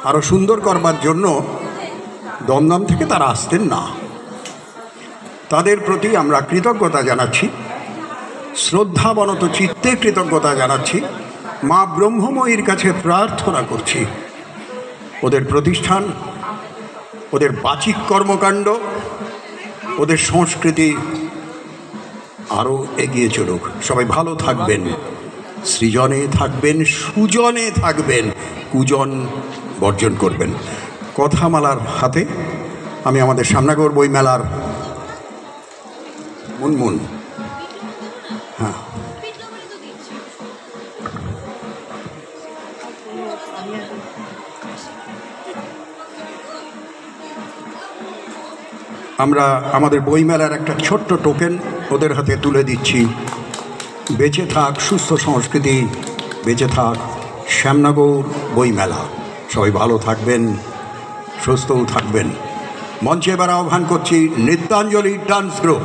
আরও সুন্দর করবার জন্য দমদম থেকে তারা আসতেন না। তাদের প্রতি আমরা কৃতজ্ঞতা জানাচ্ছি, শ্রদ্ধাবনত চিত্তে কৃতজ্ঞতা জানাচ্ছি, মা ব্রহ্মময়ীর কাছে প্রার্থনা করছি ওদের প্রতিষ্ঠান, ওদের বাচিক কর্মকাণ্ড, ওদের সংস্কৃতি আরও এগিয়ে চলুক। সবাই ভালো থাকবেন, সৃজনে থাকবেন, সুজনে থাকবেন, কুজন বর্জন করবেন। কথামালার হাতে আমি আমাদের সামনাগর বই মেলার মুনমুন, হ্যাঁ, আমরা আমাদের বইমেলার একটা ছোট্ট টোকেন ওদের হাতে তুলে দিচ্ছি। বেঁচে থাক সুস্থ সংস্কৃতি, বেঁচে থাক শ্যামনগর বইমেলা। সবাই ভালো থাকবেন, সুস্থও থাকবেন। মঞ্চে এবার আহ্বান করছি নৃত্যাঞ্জলি ডান্স গ্রুপ।